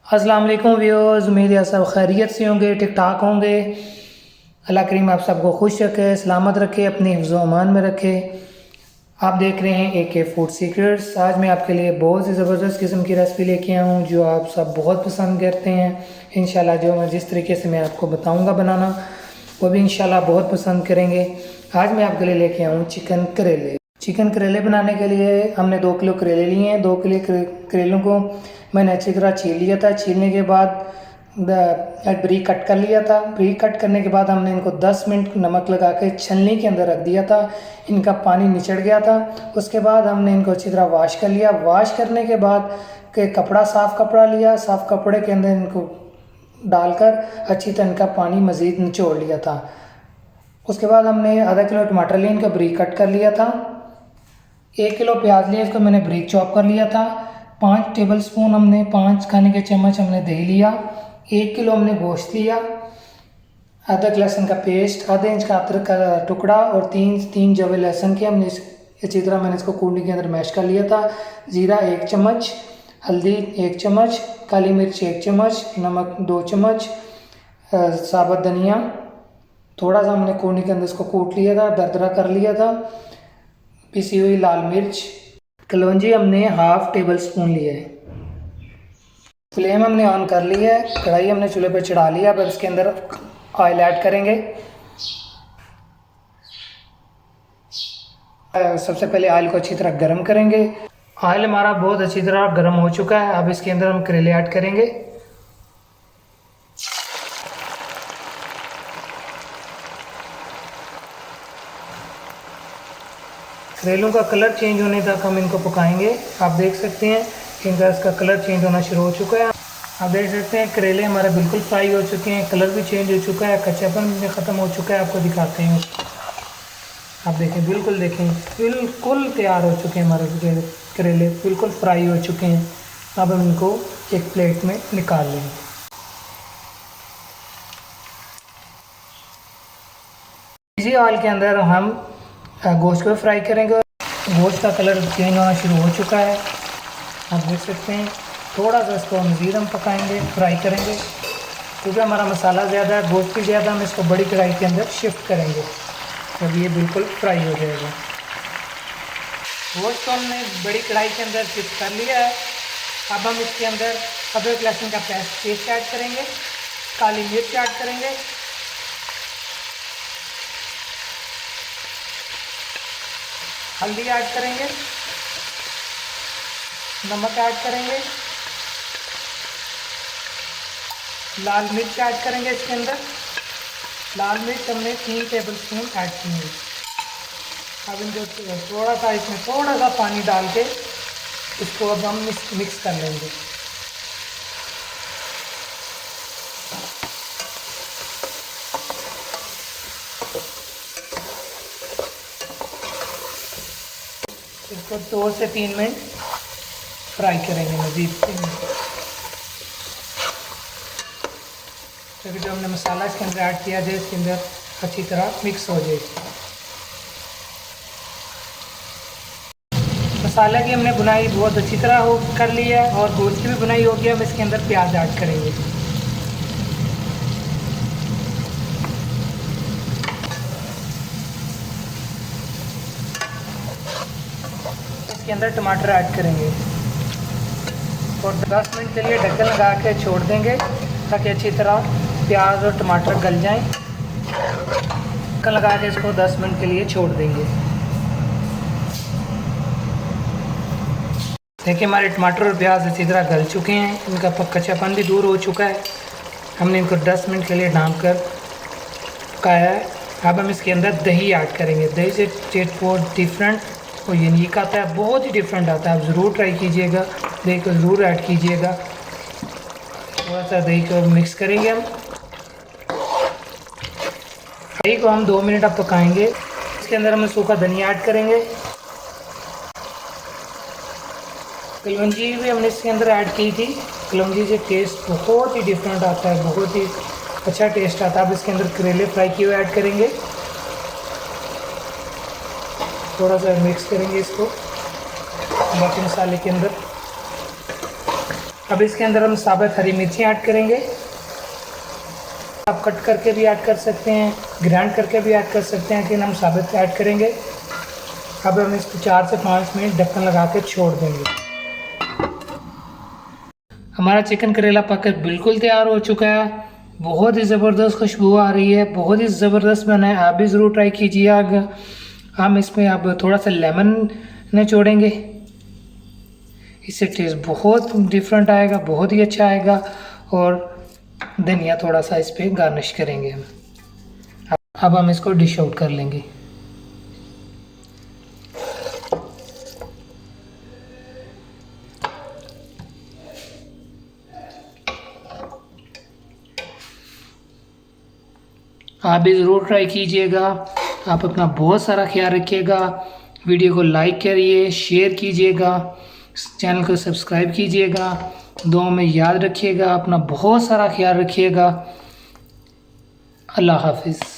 अस्सलाम वालेकुम व्यूअर्स, उम्मीद है सब खैरियत से होंगे, ठीक ठाक होंगे। अल्लाह करीम आप सबको खुश रखे, सलामत रखे, अपनी हिफ्ज़ व अमान में रखे। आप देख रहे हैं AK फूड सीक्रेट्स। आज मैं आपके लिए बहुत ही ज़बरदस्त किस्म की रेसिपी लेके आया हूँ जो आप सब बहुत पसंद करते हैं। इंशाल्लाह जो मैं जिस तरीके से मैं आपको बताऊँगा बनाना वो भी इंशाल्लाह बहुत पसंद करेंगे। आज मैं आपके लिए लेके आया हूँ चिकन करेले। चिकन करेले बनाने के लिए हमने 2 किलो करेले लिए हैं। 2 किलो करेलों को मैंने अच्छी तरह छील लिया था। छीलने के बाद ब्रीक कट कर लिया था। ब्रीक कट करने के बाद हमने इनको 10 मिनट नमक लगा के छलनी के अंदर रख दिया था। इनका पानी निचड़ गया था। उसके बाद हमने इनको अच्छी तरह वॉश कर लिया। वॉश करने के बाद कपड़ा, साफ़ कपड़ा लिया। साफ़ कपड़े के अंदर इनको डालकर अच्छी तरह इनका पानी मज़ीद निचोड़ लिया था। उसके बाद हमने आधा किलो टमाटर लिए, इनका ब्रीक कट कर लिया था। 1 किलो प्याज लिया, इसको मैंने ब्रीक चॉप कर लिया था। 5 टेबलस्पून हमने 5 खाने के चम्मच हमने दही लिया। 1 किलो हमने गोश्त लिया। अदरक लहसुन का पेस्ट, आधे इंच का अदरक का टुकड़ा और तीन जवे लहसुन के हमने अच्छी तरह मैंने इसको कूंडी के अंदर मैश कर लिया था। ज़ीरा 1 चम्मच, हल्दी 1 चम्मच, काली मिर्च 1 चम्मच, नमक 2 चम्मच, साबुत धनिया थोड़ा सा हमने कूंडी के अंदर इसको कूट लिया था, दरदरा कर लिया था। पिसी हुई लाल मिर्च, कलौंजी हमने हाफ टेबल स्पून लिया है। फ्लेम हमने ऑन कर ली है। कढ़ाई हमने चूल्हे पर चढ़ा लिया। अब इसके अंदर ऑयल ऐड करेंगे। सबसे पहले ऑयल को अच्छी तरह गर्म करेंगे। ऑयल हमारा बहुत अच्छी तरह गर्म हो चुका है। अब इसके अंदर हम करेले ऐड करेंगे। करेलों का कलर चेंज होने तक हम इनको पकाएंगे। आप देख सकते हैं कि इनका इसका कलर चेंज होना शुरू हो चुका है। आप देख सकते हैं करेले हमारे बिल्कुल फ्राई हो चुके हैं, कलर भी चेंज हो चुका है, कच्चापन भी ख़त्म हो चुका है। आपको दिखाते हैं, आप देखें, बिल्कुल देखें, बिल्कुल तैयार हो चुके हैं हमारे करेले, बिल्कुल फ्राई हो चुके हैं। अब हम इनको एक प्लेट में निकाल लेंगे। इसी ऑयल के अंदर हम गोश्त को फ्राई करेंगे। गोश्त का कलर चेंज होना शुरू हो चुका है। आप देख सकते हैं। थोड़ा सा इसको मज़ीद हम पकाएंगे, फ्राई करेंगे, क्योंकि हमारा मसाला ज़्यादा है, गोश्त भी ज़्यादा। हम इसको बड़ी कढ़ाई के अंदर शिफ्ट करेंगे तब ये बिल्कुल फ्राई हो जाएगा। गोश्त को हमने बड़ी कढ़ाई के अंदर शिफ्ट कर लिया है। अब हम इसके अंदर अदरक लहसुन का पेस्ट ऐड करेंगे, काली मिर्च ऐड करेंगे, हल्दी ऐड करेंगे, नमक ऐड करेंगे, लाल मिर्च ऐड करेंगे। इसके अंदर लाल मिर्च हमने 3 टेबलस्पून ऐड की है। अब इनको थोड़ा सा इसमें थोड़ा सा पानी डाल के इसको अब हम मिक्स कर लेंगे। इसको 2 से 3 मिनट फ्राई करेंगे मज़ीद। क्योंकि जो हमने मसाला इसके अंदर ऐड किया जाए इसके अंदर अच्छी तरह मिक्स हो जाए। मसाले की हमने बुनाई बहुत अच्छी तरह कर ली है और गोश्त की भी बुनाई हो गई। हम इसके अंदर प्याज ऐड करेंगे। इसके अंदर टमाटर ऐड करेंगे और 10 मिनट के लिए ढक्कन लगा के छोड़ देंगे ताकि अच्छी तरह प्याज और टमाटर गल जाएं। ढक्कन लगा के इसको 10 मिनट के लिए छोड़ देंगे। देखिए हमारे टमाटर और प्याज अच्छी तरह गल चुके हैं, इनका कच्चापन भी दूर हो चुका है। हमने इनको 10 मिनट के लिए ढाँप कर पकाया है। अब हम इसके अंदर दही ऐड करेंगे। दही से टेस्ट बहुत डिफरेंट और यूनिक आता है, बहुत ही डिफरेंट आता है। आप ज़रूर ट्राई कीजिएगा, दही को ज़रूर ऐड कीजिएगा। थोड़ा सा दही को मिक्स करेंगे। हम दही को हम 2 मिनट अब पकाएंगे। इसके अंदर हम सूखा धनिया ऐड करेंगे। कलौंजी भी हमने इसके अंदर ऐड की थी। कलौंजी से टेस्ट बहुत ही डिफरेंट आता है, बहुत ही अच्छा टेस्ट आता है। अब इसके अंदर करेले फ्राई किए हुए ऐड करेंगे। थोड़ा सा मिक्स करेंगे इसको बाकी मसाले के अंदर। अब इसके अंदर हम साबुत हरी मिर्ची ऐड करेंगे। आप कट करके भी ऐड कर सकते हैं, ग्राइंड करके भी ऐड कर सकते हैं, लेकिन हम साबुत ऐड करेंगे। अब हम इसको 4 से 5 मिनट ढक्कन लगा के छोड़ देंगे। हमारा चिकन करेला पककर बिल्कुल तैयार हो चुका है। बहुत ही ज़बरदस्त खुशबू आ रही है, बहुत ही ज़बरदस्त बना है। आप भी ज़रूर ट्राई कीजिएगा। हम इसमें अब थोड़ा सा लेमन निचोड़ेंगे, इससे टेस्ट बहुत डिफरेंट आएगा, बहुत ही अच्छा आएगा। और धनिया थोड़ा सा इस पर गार्निश करेंगे हम। अब हम इसको डिश आउट कर लेंगे। आप भी ज़रूर ट्राई कीजिएगा। आप अपना बहुत सारा ख्याल रखिएगा। वीडियो को लाइक करिए, शेयर कीजिएगा, चैनल को सब्सक्राइब कीजिएगा। दुआ में याद रखिएगा, अपना बहुत सारा ख्याल रखिएगा। अल्लाह हाफिज़।